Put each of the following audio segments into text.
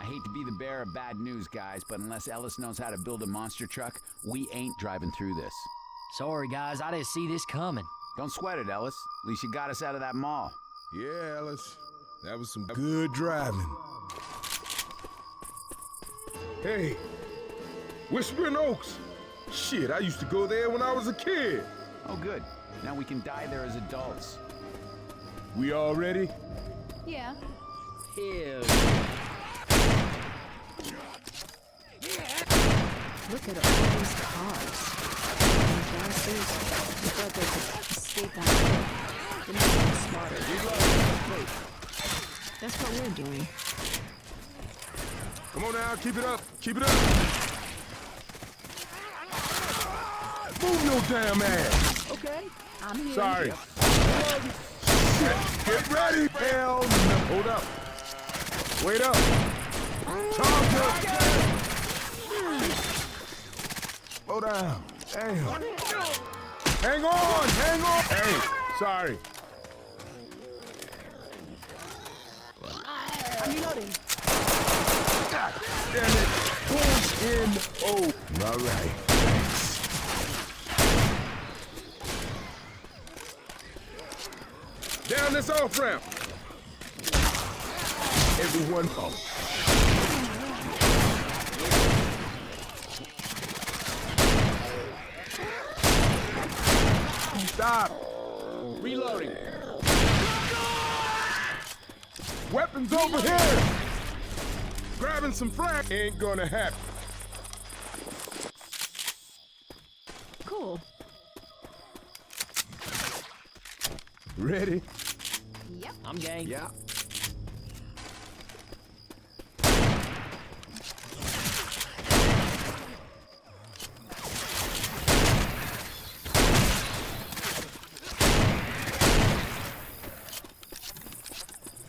hate to be the bearer of bad news, guys, but unless Ellis knows how to build a monster truck, we ain't driving through this. Sorry, guys, I didn't see this coming. Don't sweat it, Ellis. At least you got us out of that mall. Yeah, Ellis. That was some good driving. Hey, Whispering Oaks. Shit, I used to go there when I was a kid. Oh, good. Now we can die there as adults. We all ready? Yeah. Ew. Look at all these cars. And gases. I thought they could escape out there. They must be smarter. Wait. That's what we're doing. Come on now, keep it up. Keep it up. Move your damn ass. Okay. I'm here. Sorry. Shit. Get ready. Hell no. Hold up. Wait up. Charge. Slow down. Damn. Hang on. Hang on. Hey, sorry. I'm reloading. God damn it. Push in. Oh. All right. Down this off ramp. Everyone up. Stop. Reloading. Weapons over here. Grabbing some frag ain't gonna happen. Cool. Ready? Yep. I'm gang. Yeah.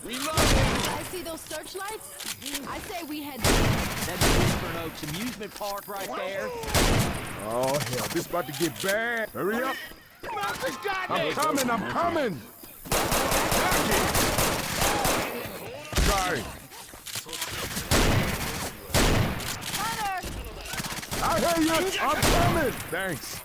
I see those searchlights. I say we head. That's Whispering Oaks amusement park right there. Oh hell, this about to get bad. Hurry up. I'm coming, I'm coming. Sorry. I hear you. I'm coming. Thanks.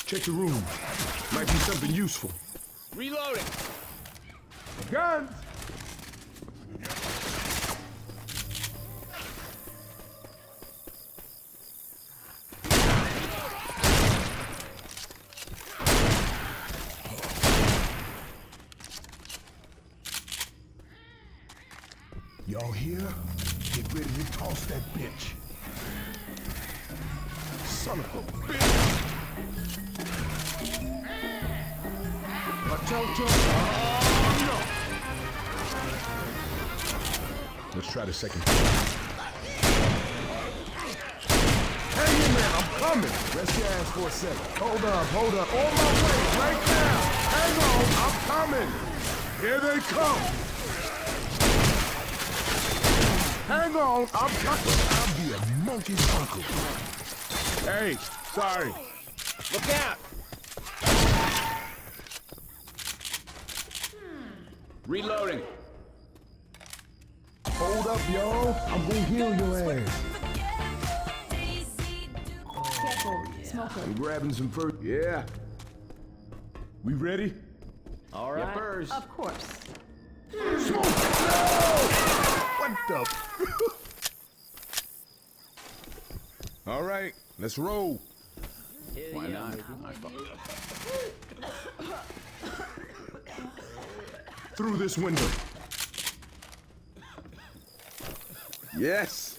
Check the room. Might be something useful. Reloading. Guns! Y'all here? Get ready to toss that bitch. Son of a bitch! Oh, no! Let's try the second. Hang in there, I'm coming! Rest your ass for a second. Hold up. On my way, right now! Hang on, I'm coming! Here they come! Hang on, I'm coming! I'll be a monkey's uncle. Hey, sorry. Look out! Reloading. Hold up, yo. I'm gonna heal your ass. Careful. Smoker. I'm grabbing some first. Yeah. We ready? All right. Yippers. Of course. Smoke! No! What the? All right, let's roll. Why not? My fault. Through this window. Yes.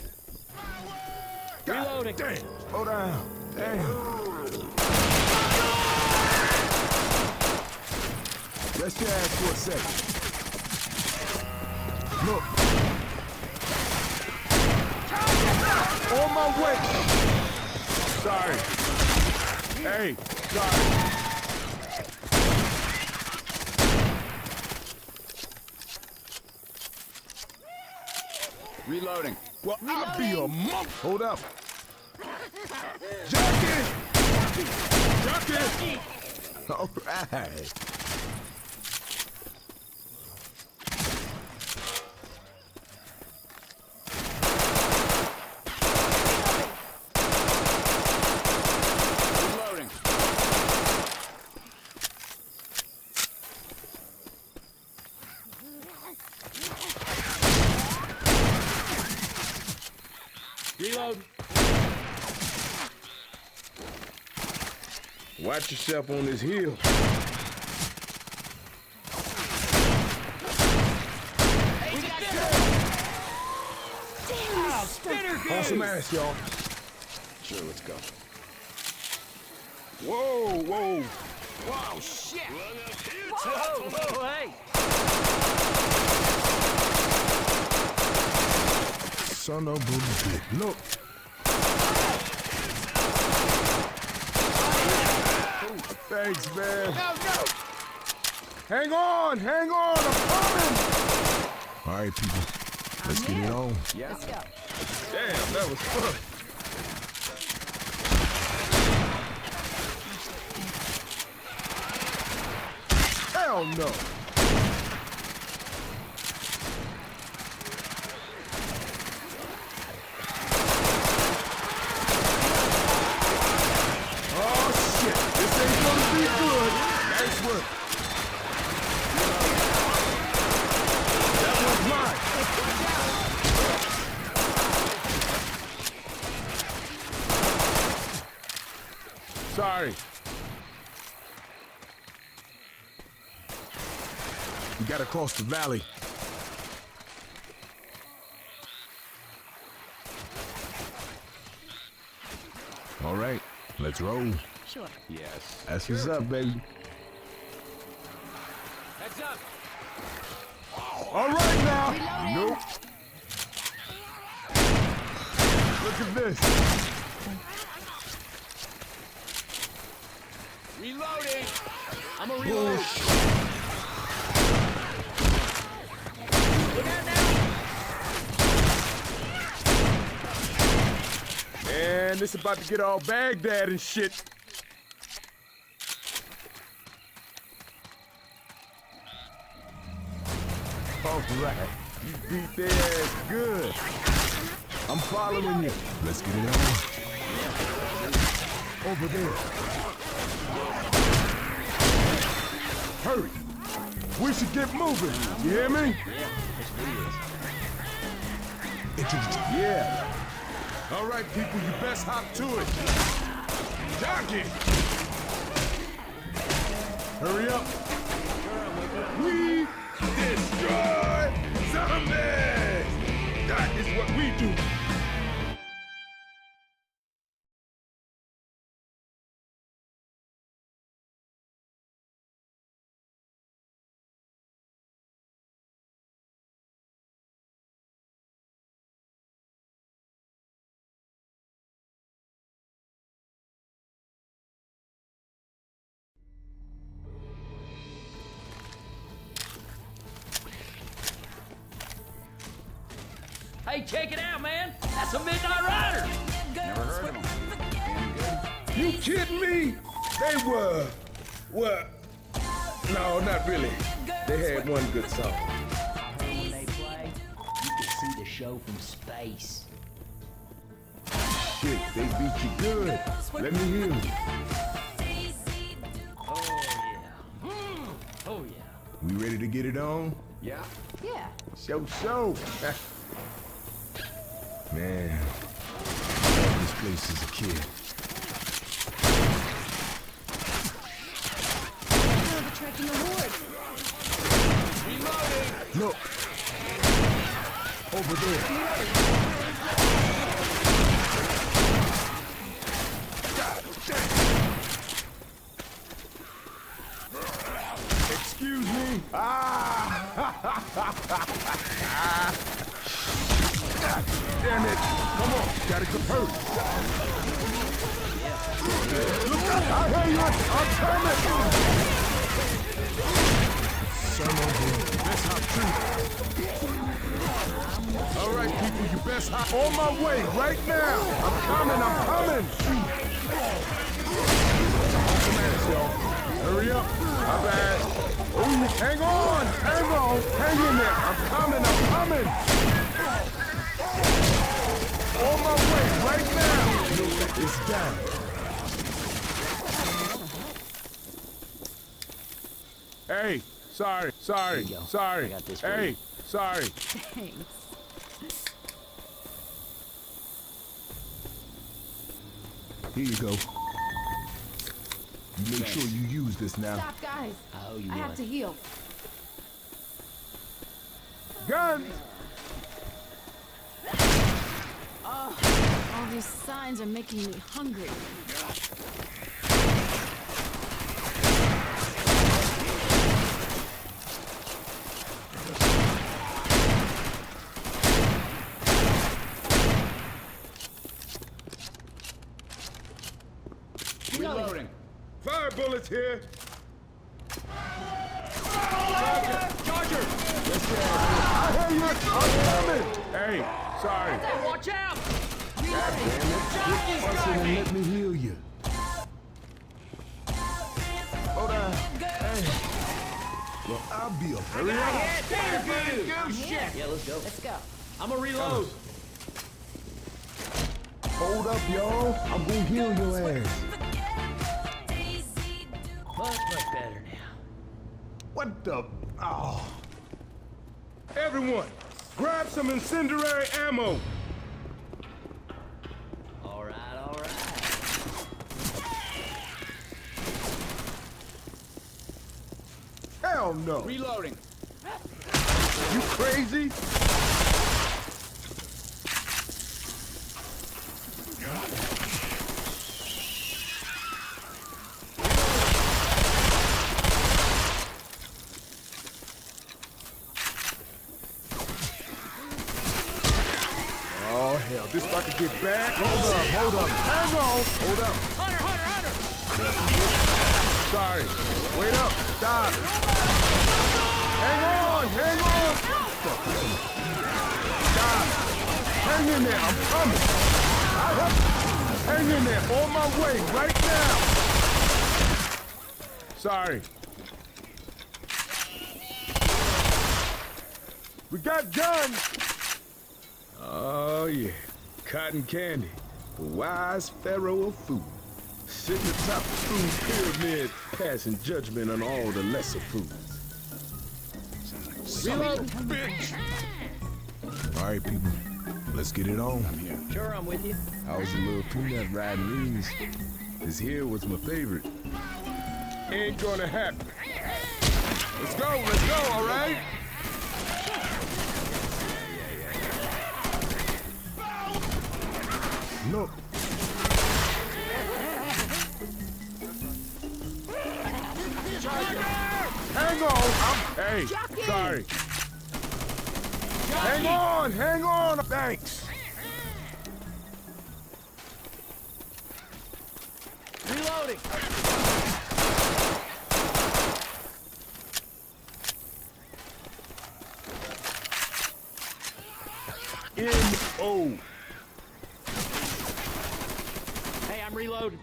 Reloading. Damn. Slow down. Damn. Rest your ass for a second. Look. On my way. Sorry. Hey, sorry. Reloading. Well, I'll be a monk. Hold up. Jack in! Jockey! All right. Reloading. Reload. Watch yourself on this hill. On some ass, y'all. Sure, let's go. Whoa, whoa. Whoa, shit! Whoa, whoa, hey. Son of a bitch. Look. Thanks, man. No! Hang on, I'm coming. All right, people. Let's get it on. Yeah. Let's go. Damn, that was fun. Hell no. Oh shit, this ain't gonna be good. Nice work. That was mine. Sorry. We gotta cross the valley. All right, let's roll. Sure. Yes. That's what's up, baby. Heads up. All right now. Nope. Look at this. Reloading. I'm a reload. Man, this about to get all Baghdad and shit. All right. You beat their ass good. I'm following you. Let's get it on. Over there. Hurry. We should get moving. You hear me? Yeah. All right, people, you best hop to it. Jockey! Hurry up. We destroy zombies! That is what we do. Hey, check it out, man. That's a Midnight Rider. Never heard of them. You kidding me? They were, no, not really. They had one good song. When they play, you can see the show from space. Shit, they beat you good. Let me hear you. Oh, yeah. Oh, yeah. We ready to get it on? Yeah. Yeah. Show. Man, I love this place as a kid. Now the trekking the horde. Look. Over there. God damn. Excuse me. God damn it. Come on. Gotta go hurry. Look out. I hear you. I'm coming. Son of a best hop too. All right, people, you best hop on my way right now. I'm coming. Hang on! Hang on! Hang in there! I'm coming! I'm coming! On my way right now! It's down. Hey, sorry. Here you go. Sorry. I got this for Hey, you. sorry. Thanks. Here you go. You make sure you use this now. Stop, guys. I owe you I have one. to heal. Guns! All these signs are making me hungry. Reloading. Fire bullets here! Charger! I hear you! I'm coming! Hey, sorry. Watch out! Let me heal you. Hold on. Hey. Well, I'll be a hurry up. Yeah, let's go. Let's go. I'm a reload. Hold up, y'all. I'm gonna heal your ass. Much better now. What the? Oh. Everyone, grab some incendiary ammo. All right, all right. Hell no. Reloading. You crazy? Oh, hell. This about to get bad. Hold up. Hang on. Hold up. Hunter! Sorry. Wait up. Stop. Hang on. Stop. Hang in there. I'm coming. Hang in there. On my way right now. Sorry. We got guns. Oh, yeah. Cotton candy. The wise pharaoh of food. Sitting atop the food pyramid, passing judgment on all the lesser foods. Reload, bitch! All right, people. Let's get it on. Sure, I'm with you. I was a little peanut riding these. This here was my favorite. Ain't gonna happen. Let's go, all right? No. Hang on. Hey, sorry. Hang on. Thanks. Reloading! N.O. Hey, I'm reloading.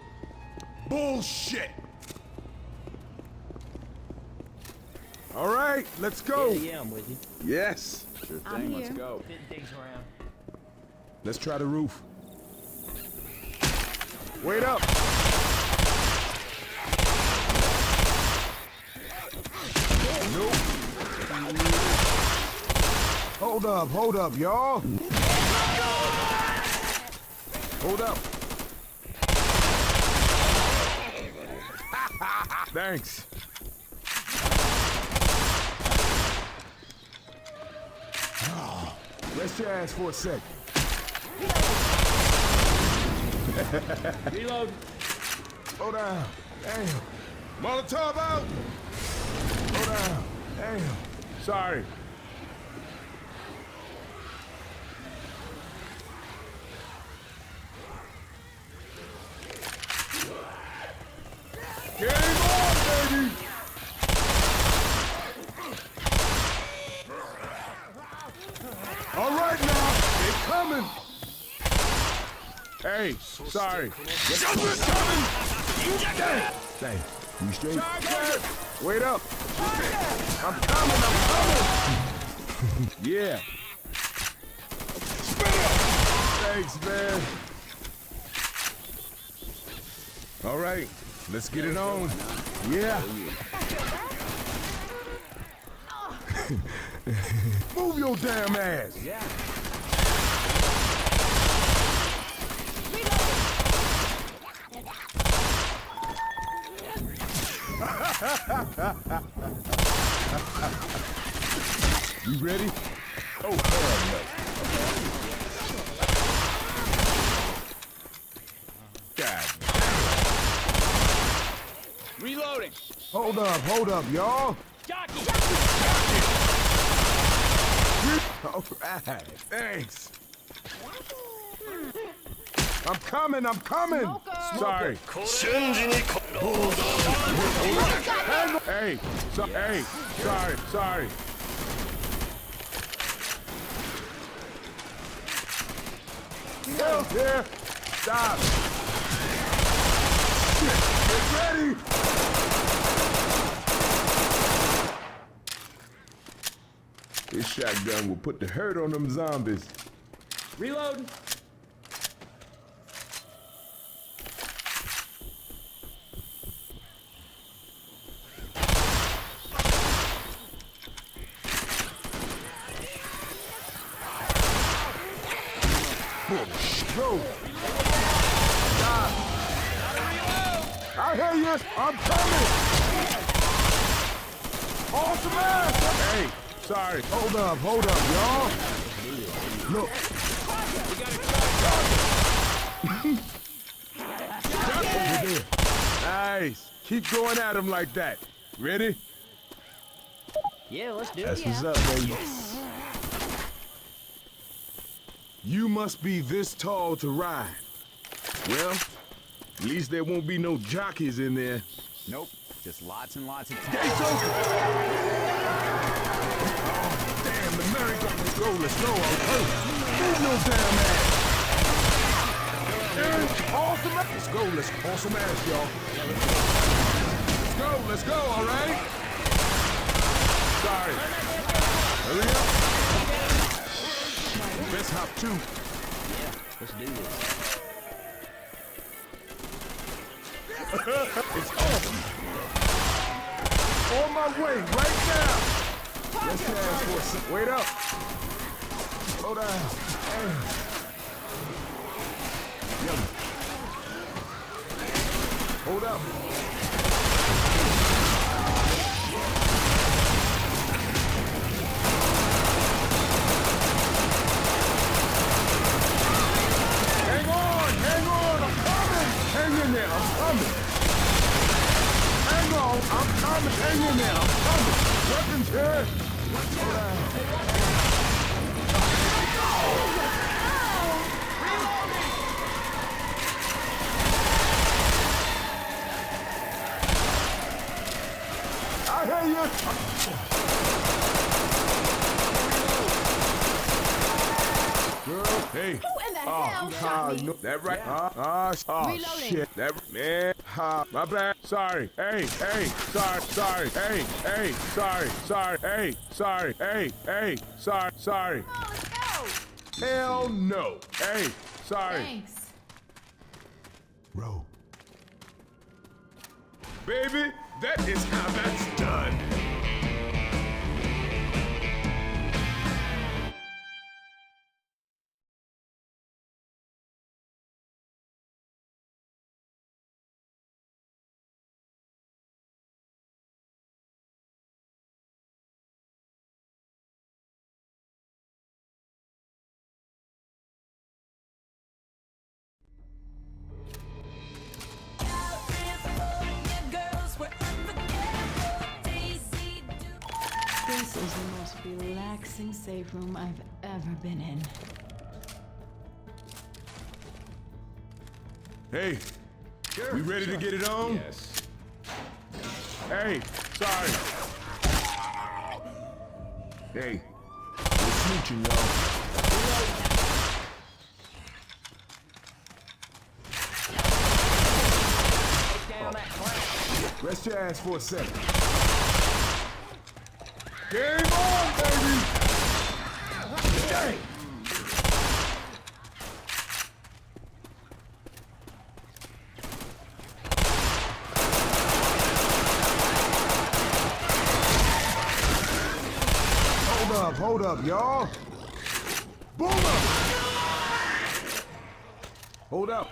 Bullshit. All right, let's go. Yeah, I'm with you. Yes. Sure I'm thing, let's here. go. Fitting things around. Let's try the roof. Wait up. Nope. Hold up, y'all. Hold up. Thanks. Rest your ass for a sec. Reload. Hold down. Damn. Molotov out. Hold down. Damn. Sorry. Game on, baby. All right now. They coming. Hey, sorry. Coming. Dang. You straight? Wait up. I'm coming. Yeah. Thanks, man. All right, let's get it on. Yeah. Move your damn ass. Yeah. You ready? Oh, hell no. God. Reloading. Hold up, y'all. Jockey. All right, thanks. I'm coming. Sorry. Hey, sorry. Hell yeah. Stop. Shit, get ready. This shotgun will put the hurt on them zombies. Reloading. Go. Stop. I hear you. I'm coming. Awesome ass. Hey, sorry. Hold up, y'all. Look. Nice. Keep going at him like that. Ready? Yeah, let's do it. That's what's up, baby. You must be this tall to ride. Well, at least there won't be no jockeys in there. Nope. Just lots and lots of Gates time. open! Oh, damn, the merry-go. Let's go. Move no damn ass. Awesome ass. Let's awesome ass, y'all. Let's go, all right? Sorry. Hurry up. Let's hop too. Yeah, let's do this. It's awesome. On my way, right now. Let's dance for a sec. Wait up. Slow down. Hold up. Hang on, I'm coming. Hang in there, I'm coming. Hang on, I'm coming. Hang in there, I'm coming. Weapons here. Slow down. I hear you. Girl, hey. Who in the hell shot me? No, that right? Reloading. Shit. That man. My bad. Sorry. Hey. Sorry. Hey. Sorry. Hey. Sorry. Oh, let's go. Hell no. Hey. Sorry. Thanks. Bro. Baby, that is how that's done. This is the most relaxing safe room I've ever been in. Hey, we ready to get it on? Yes. Hey, sorry. Hey, we're smooching, y'all. Take down that clown. Rest your ass for a second. Game on, baby! Dang! Hold up, y'all. Boom up! Hold up.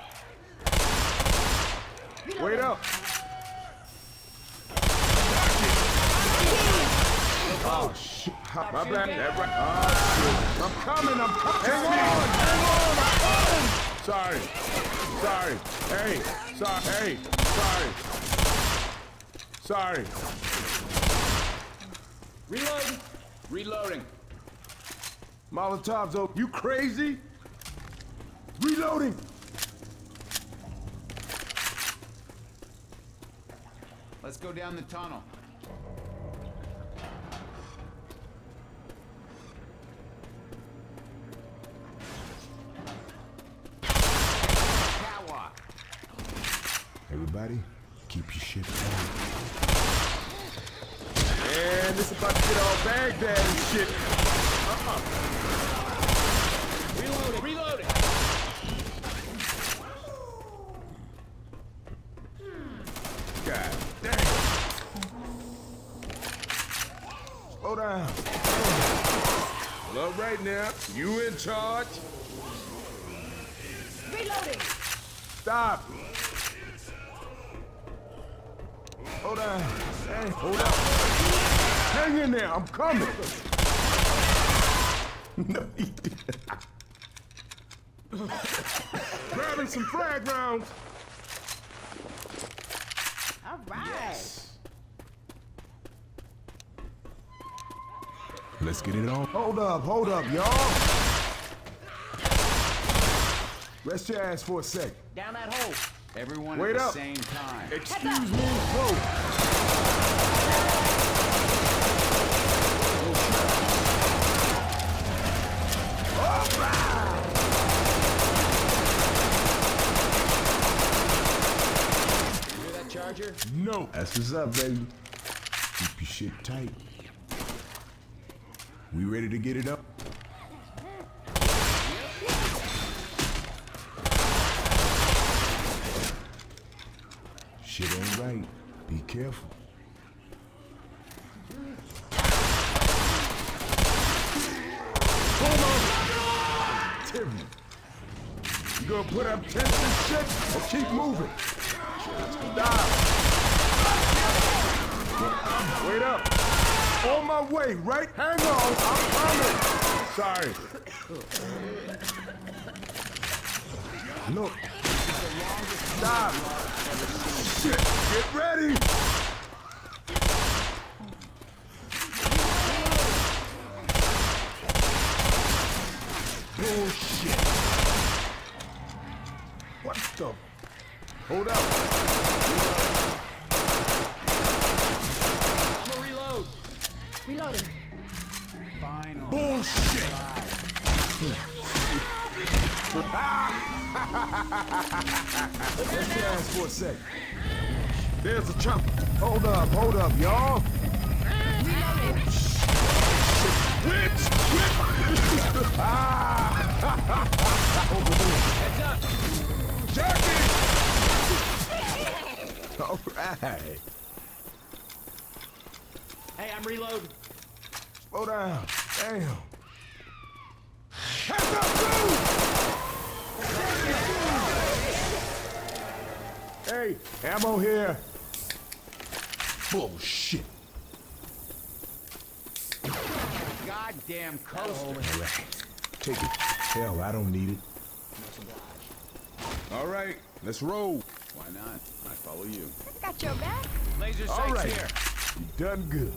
Wait up. Oh, shit. My bad. That right. Oh, shit. I'm coming. Hang on. I'm coming. Sorry. Hey. Sorry. Reloading. Molotov's over. You crazy? Reloading. Let's go down the tunnel. Catwalk. Everybody, keep your shit down. And this about to get all Baghdad and shit. Reloading. God damn. Slow down. Well, all right now, you in charge. Reloading! Stop. Hold on. Hey, hold up. Hang in there, I'm coming. No, he didn't. Grabbing some frag rounds. All right. Let's get it on. Hold up, y'all. Rest your ass for a sec. Down that hole. Everyone Wait at the up. same time. Excuse me, whoa. Hear that charger? No. That's what's up, baby. Keep your shit tight. We ready to get it up? Shit ain't right. Be careful. Hold on. Timmy. You gonna put up tents and shit or keep moving? Stop. Wait up. On my way, right? Hang on. I'm coming. Sorry. Look. Stop. Shit. Get ready. Bullshit. What the? Hold up. I'm gonna reload. Reloading. Final. Bullshit. Let's dance for a sec. There's a chopper. Hold up, y'all. Which? Over there. Heads up. Jackie! All right. Hey, I'm reloading. Slow down. Damn. Heads up, dude! Hey, ammo here. Bullshit. Goddamn coaster. All right. Take it. Hell, I don't need it. All right, let's roll. Why not? I follow you. Got your back. Laser All sights right. here. You done good.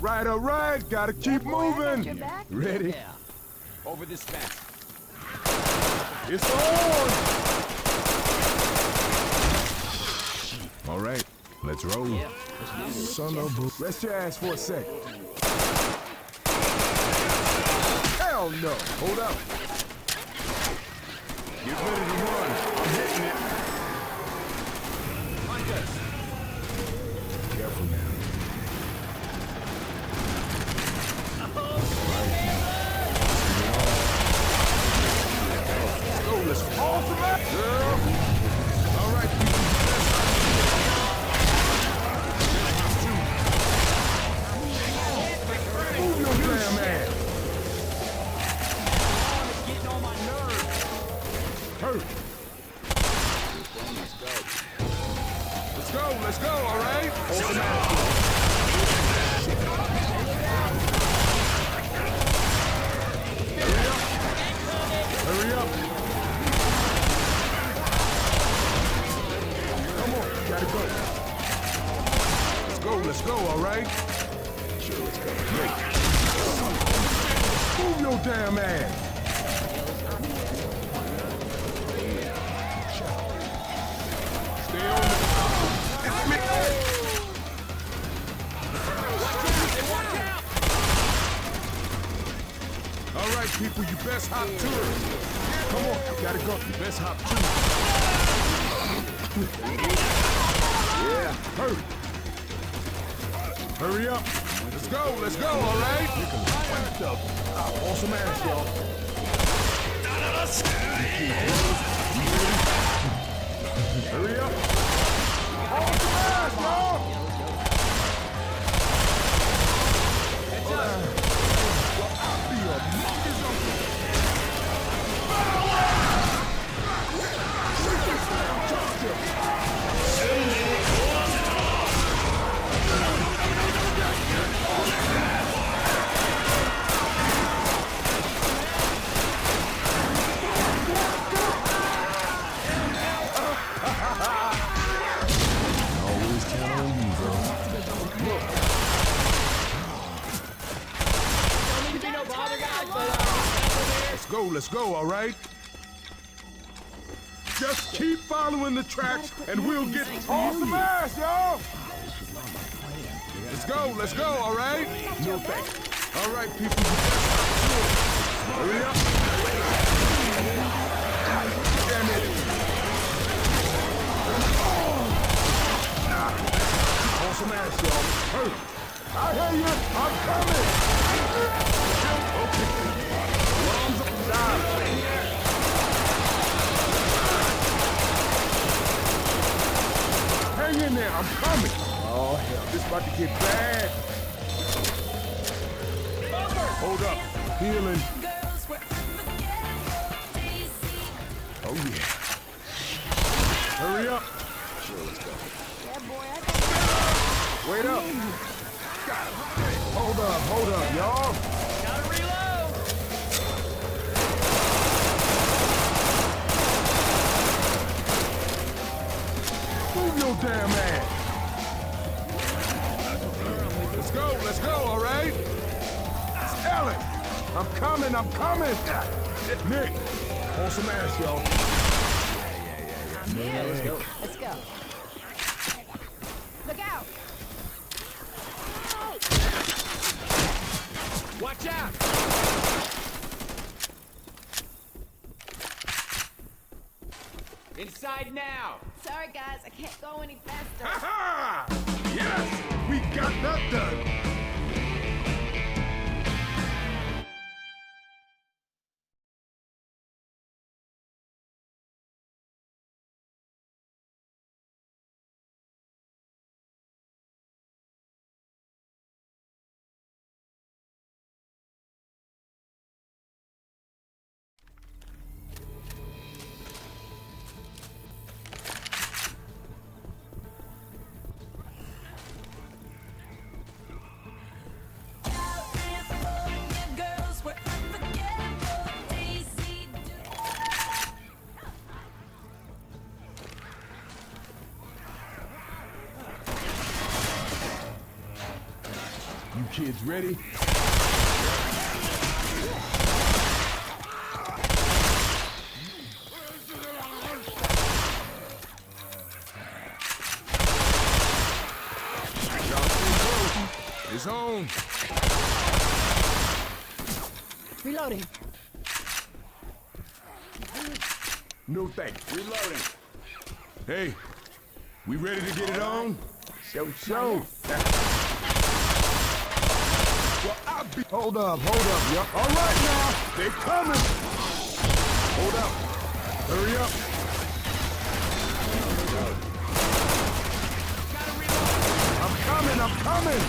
Right, all right. Gotta keep Boy, I got moving. your back. Ready? Yeah. Over this fence. It's on. All right, let's roll. Son of a... Rest your ass for a sec. Hell no. Hold up. Get ready to run. I'm hitting it. Careful now. Let's go, all right? Hurry up. Come on, gotta go. Let's go, all right? Sure, let's go. Great. Move your damn ass. Stay on the... It's me. All right, people, you best hop to it. Come on, gotta go. You best hop to it. Yeah, hurry up. Let's go, all right? Awesome ass, y'all. Hurry up. Awesome ass, y'all. Let's go, all right? Just keep following the tracks and we'll get awesome ass, y'all! Let's go, all right? No thanks. All right, people, hurry up. Damn it. Awesome ass, y'all. Hurry. I hear you. I'm coming. Okay. Hang in there, I'm coming. Oh, hell, this about to get bad. Hold up, healing. Oh, yeah. Hurry up. Sure, let's go. Wait up. Hold up, y'all. Gotta reload! Move your damn ass. Let's go, all right? Ellen, I'm coming. Nick, awesome ass, y'all. Yeah, let's go. Look out! Watch out! Inside now! Sorry, guys, I can't go any faster. Ha-ha! Yes, we got that done. You kids ready? It's on. Reloading. No thanks. Reloading. Hey, we ready to get it on? Show. Well, I'll be... Hold up, y'all. All right now, they coming. Hold up. Hurry up. I'm coming.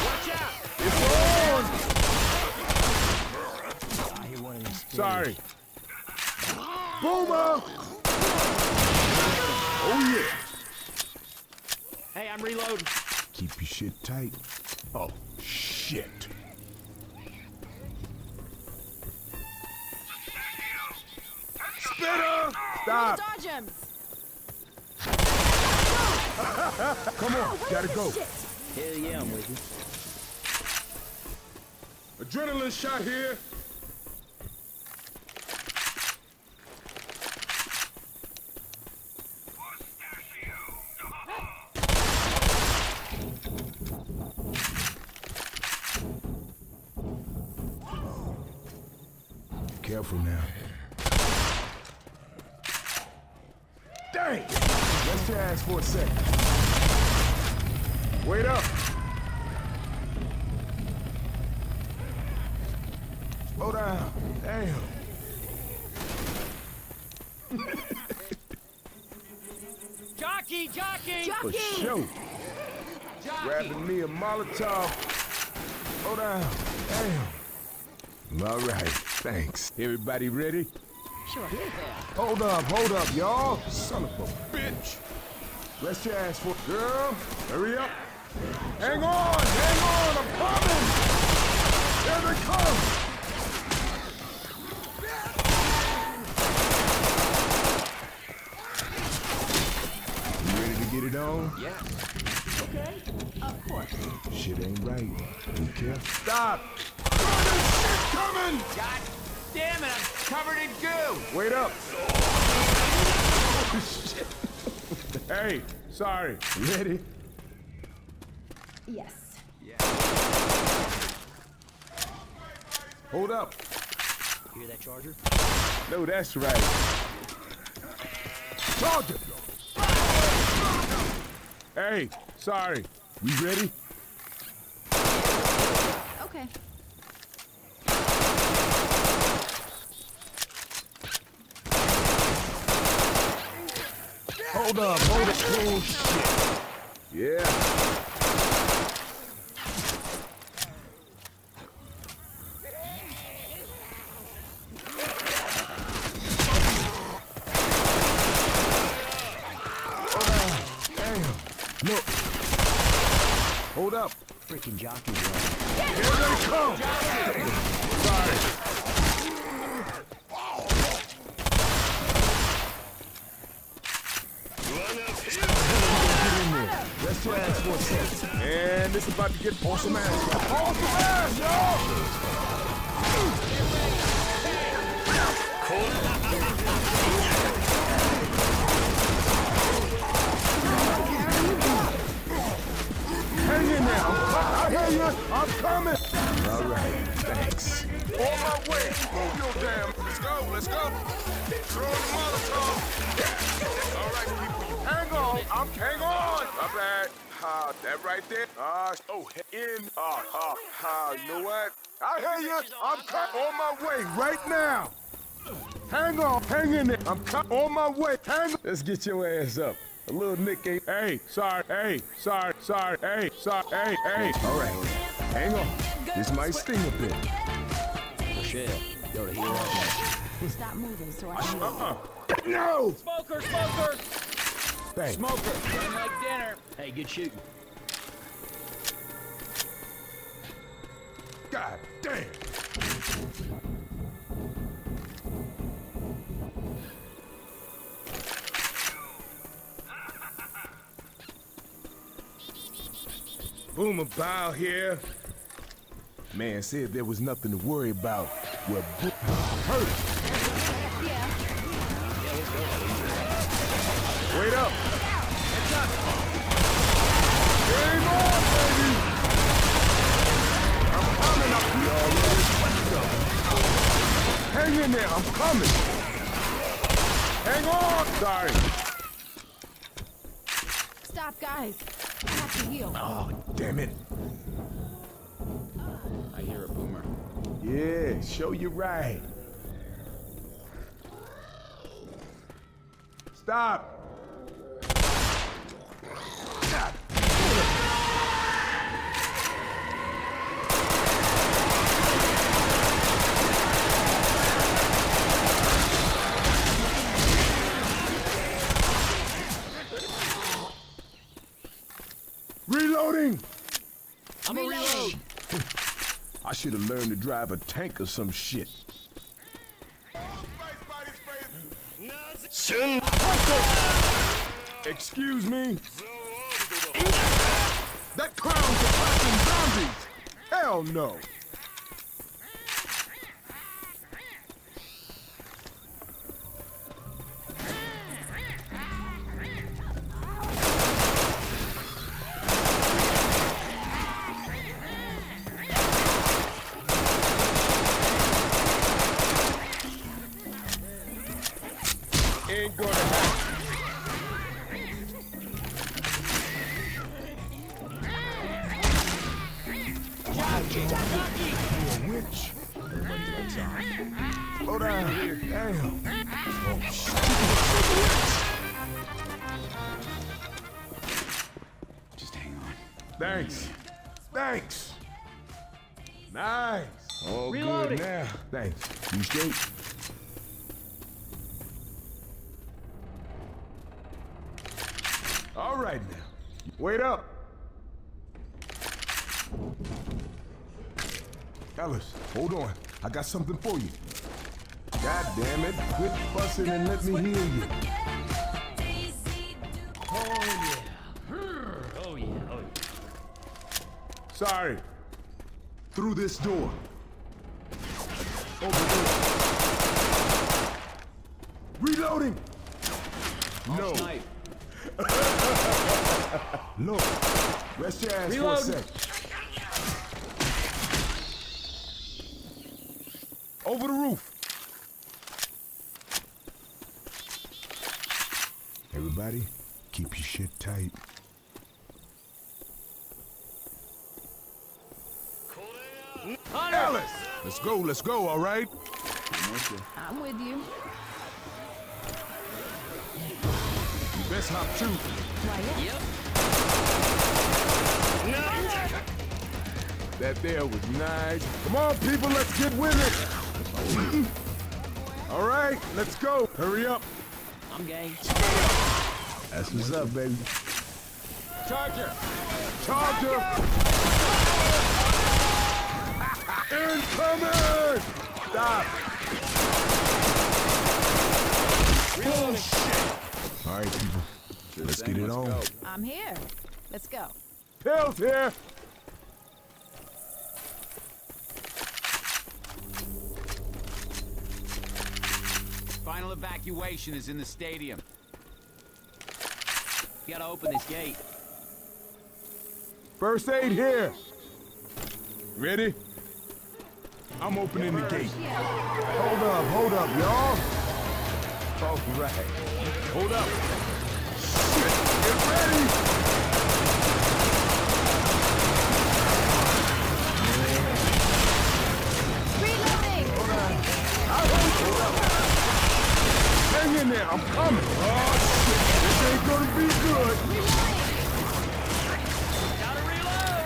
Watch out! It's on. I hear one of these. Sorry. Boomer. Oh I'm reloading. Keep your shit tight. Oh, shit. Spitter! Stop! Dodge him! Come on, gotta go. Hell yeah, I'm with you. Adrenaline shot here. Careful now. Dang! Rest your ass for a sec. Wait up! Slow down. Damn. Jockey! For sure. Grabbing me a Molotov. Slow down. Damn. All right, thanks. Everybody ready? Sure. Hold up, y'all. Son of a bitch. Rest your ass for girl. Hurry up. Hang on, I'm coming. Here they come. You ready to get it on? Yeah. Okay, of course. Shit ain't right. Be careful. Stop. Shit coming. God damn it, I'm covered in goo! Wait up. Shit. Hey, sorry. Ready? Yes. Hold up. Hear that charger? No, that's right. Charger. Hey, sorry. We ready? Okay. Hold up. Oh, shit. Yeah. Look. Hold up. Freaking jockey, bro. Here they come. Sorry. Get in there. Rest your ass for a second. And this is about to get awesome ass. Awesome ass, Hang in there. I hear you. I'm coming. All right. Thanks. On my way. Move your damn. Let's go. Throw the Molotov. All right, people. You hang on. Hang on. My bad. That right there. You know what? I hear you. I'm on my way right now. Hang on. Hang in there. I'm on my way. Hang on. Let's get your ass up. A little Nick ain't. Hey, sorry. Hey. All right. Hang on. This might sting a bit. Michelle, go to heal up. Stop moving so I can No! Smoker! Thanks. Smoker! Getting like dinner. Hey, good shooting. God damn. Boomer Bow here. Man said there was nothing to worry about. Well, hurt. Yeah. Wait up. Game on, baby. I'm coming up here. Hang in there. I'm coming. Hang on. Sorry. Stop, guys. I have to heal. Oh, damn it. I hear a boomer. Yeah, show you right. Stop. Reloading! I'm a reload. I should have learned to drive a tank or some shit. Excuse me? That clown's attacking zombies! Hell no! Ain't gonna happen. Witch. Slow down. Damn. Oh, shit. Just hang on. Thanks. Thanks. Nice. All Reloading. good now. Thanks. You straight? All right now. Wait up. Ellis, hold on. I got something for you. God damn it. Quit fussing and let me hear you. Oh yeah. Oh yeah. Oh yeah. Sorry. Through this door. Over there. Reloading! No. Snipe. Look. Rest your ass Reload. for a sec. Over the roof. Everybody, keep your shit tight. Hunter. Alice! Let's go, all right? I'm with you. You best hop too. Why, yeah. Yep. That there was nice. Come on, people, let's get with it. All right, let's go. Hurry up. I'm game. That's what's up, baby. Charger! Charger! Incoming! Stop! Oh, shit! All right, people. Let's get it on. I'm here. Let's go. Pills here! Final evacuation is in the stadium. You gotta open this gate. First aid here. Ready? I'm opening the gate. Hold up, y'all. All right. Hold up. Shit, get ready. Reloading! Hold up. Hang in there, I'm coming. Oh, shit, this ain't gonna be good. Gotta reload.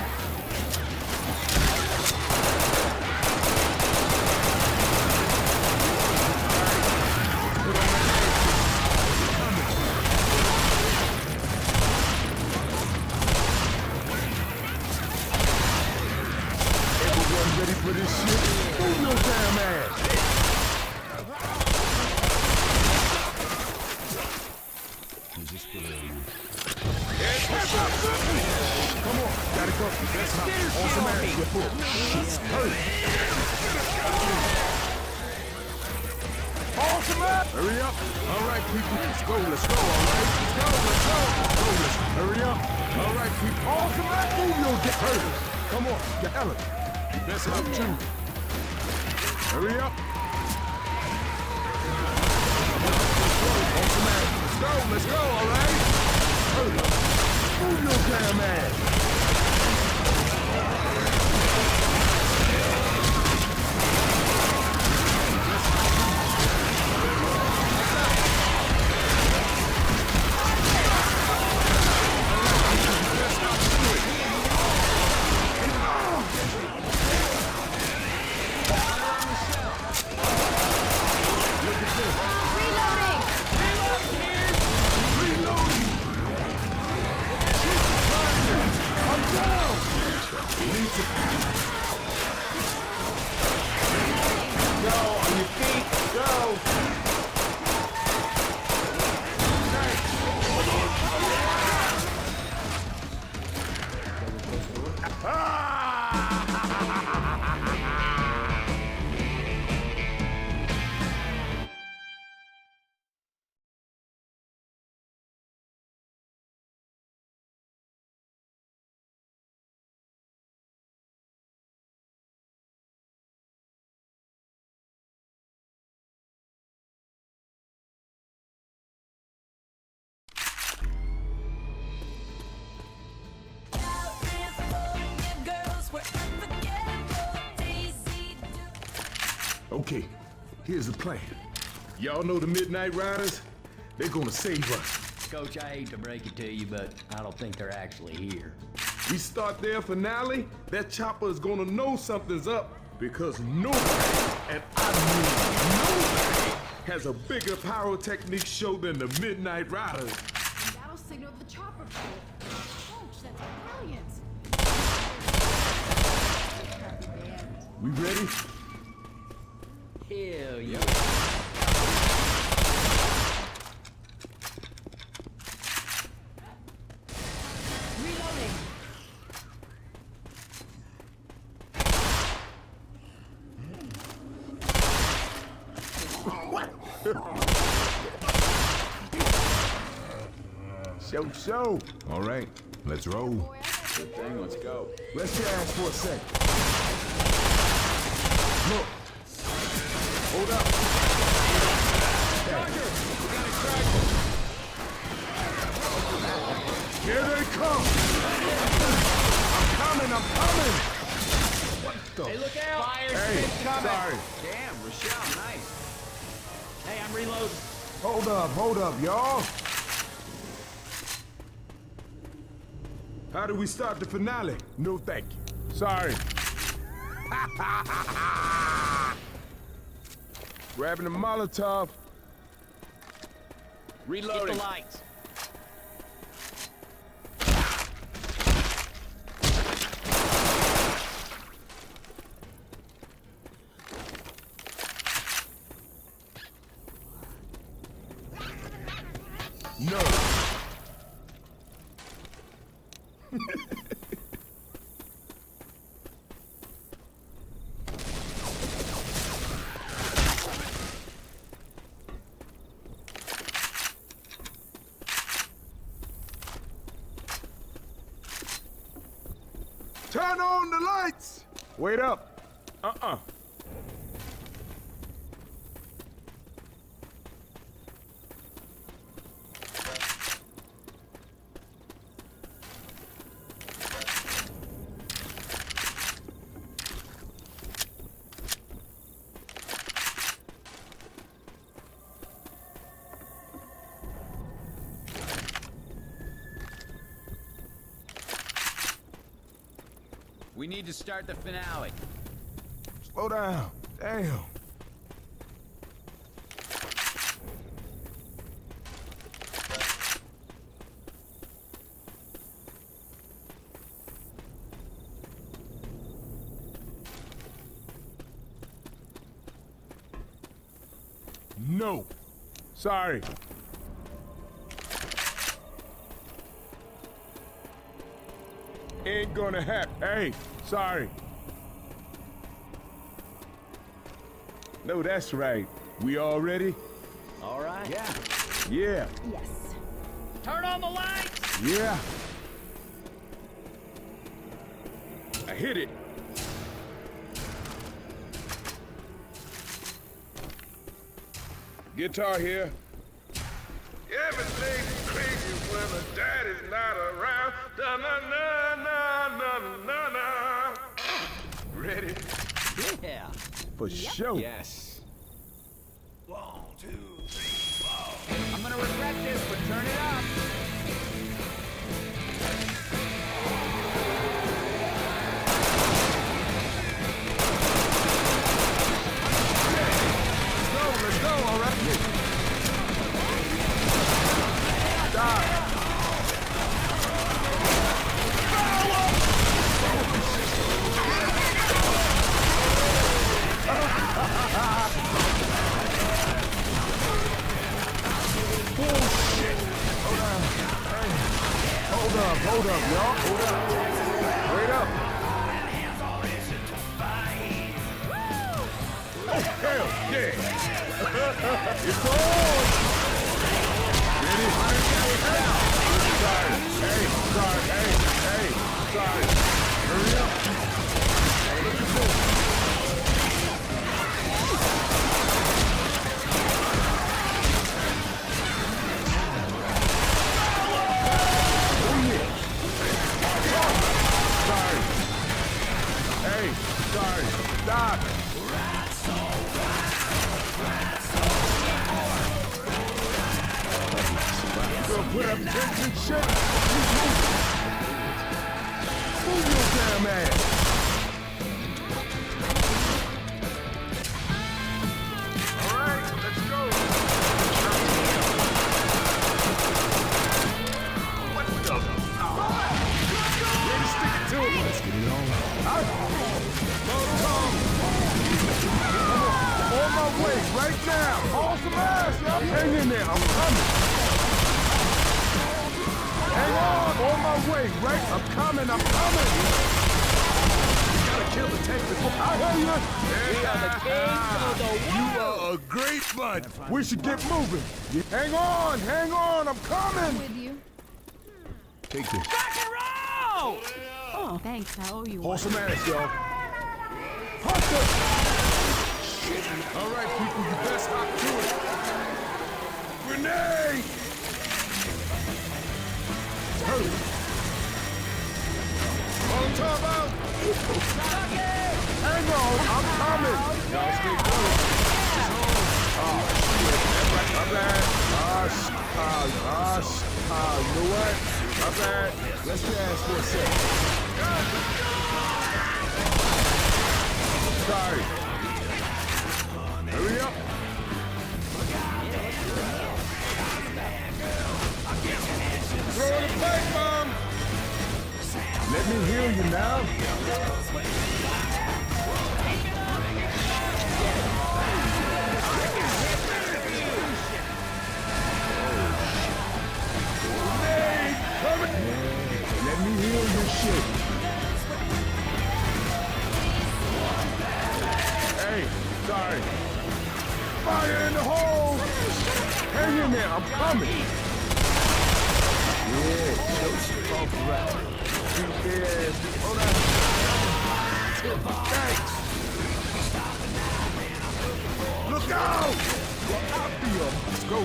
Everyone ready for this shit? Move your damn ass. Come on, gotta go. Let's hop. On some ass, you fool. Shit, hurry. On some ass. Hurry up. All right, people. Let's go, all right? Let's go. Hurry up. All right, people. On some ass. Move your dick. Hurry. Come on, get Ellen. You best hop too. Hurry up. On some ass. Let's go, all right? Hurry up. Move your damn ass! Reloading! Okay, here's the plan. Y'all know the Midnight Riders? They're gonna save us. Coach, I hate to break it to you, but I don't think they're actually here. We start their finale, that chopper is gonna know something's up because nobody, and I mean nobody, has a bigger pyrotechnics show than the Midnight Riders. That'll signal the chopper fleet. Coach, that's brilliant. We ready? Hell yeah. Reloading. So. All right, let's roll. Good thing, let's go. Let's gas for a sec. Look. Hold up. Here they come. I'm coming. What the? Hey, look out! Fire Hey, sorry. Damn, Rochelle, nice. Hey, I'm reloading. Hold up, y'all. How do we start the finale? No, thank you. Sorry. Grabbing a Molotov. Get Reloading. the lights. No. Turn on the lights! Wait up. We need to start the finale. Slow down. Damn. No. Sorry. Ain't gonna happen. Hey, sorry. No, that's right. We all ready? All right. Yeah. Yeah. Yes. Turn on the lights! Yeah. I hit it. Guitar here. Everything's crazy when the daddy's not around. Da na na na na na na. Ready? Yeah. For sure. Yes. 1, 2, 3, 4. I'm gonna regret this, but turn it up. Let's go, all right? Stop. Hold up, y'all. Hold up. Wait up. Oh, hell yeah. It's on. Ready? Sorry. Hey, sorry. Hey, sorry. Hurry up. Look at this. Sorry. Hey, sorry. Stop. Put up tents and shit. Move your damn ass. All right, let's go. What the? Ready to stick it to him. Let's get it on. On my way right now. Haul some ass, yo. Hang in there. I'm coming. Hang on my way, right? I'm coming. You gotta kill the tank before I hear you. We are the kings of the world. You are a great bud. We should get moving. Hang on. I'm coming. With you. Take this. Rock and roll! Oh, thanks. I owe you Haul one. some ass, y'all. Hunter! All right, people, you best hop to it. Grenade! Hurry! On top out! Hang on, I'm coming! Y'all stay close. Oh, shit. My bad. You know what? My bad. Let's dance for a second. Sorry. Hurry up. Throw the pipe bomb. Let me hear you now. Grenade coming. Let me hear your shit. Hey, sorry. Fire in the hole! Hang in there, I'm coming! Yeah, all right. Yeah, hold on. Thanks! Look out!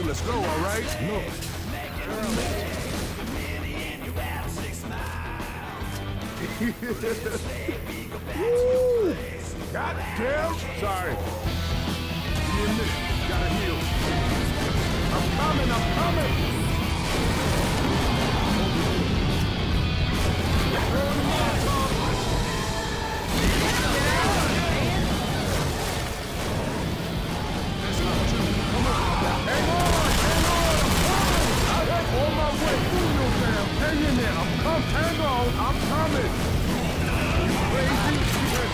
Let's go, all right? Look. Woo! God damn! Sorry. Give me a minute. Gotta heal. I'm coming! Hang on! On my way! Hang in there! Hang on! I'm coming! You crazy?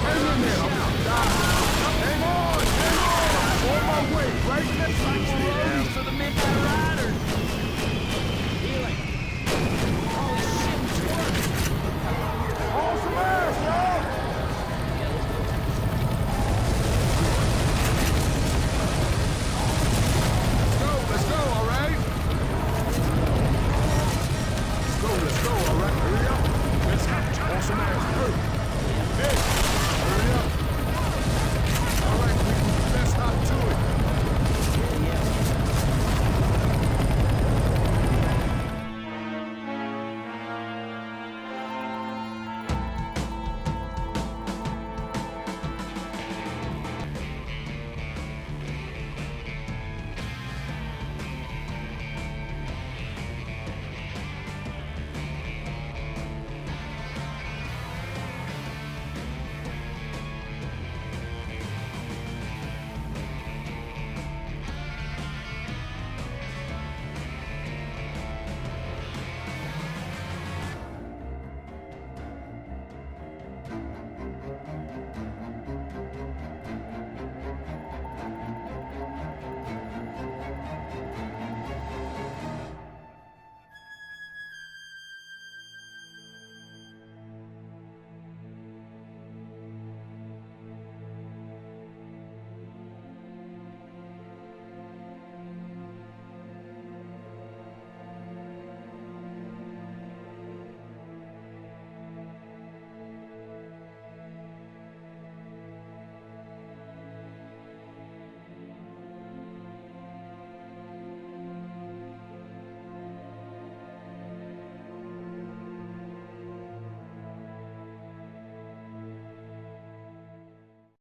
Hang in there! Hang on! On my way! Right next to you! To the Midnight Riders. Haul some ass, y'all! Let's go, all right? Let's go, all right? Hurry up. Let's haul some ass.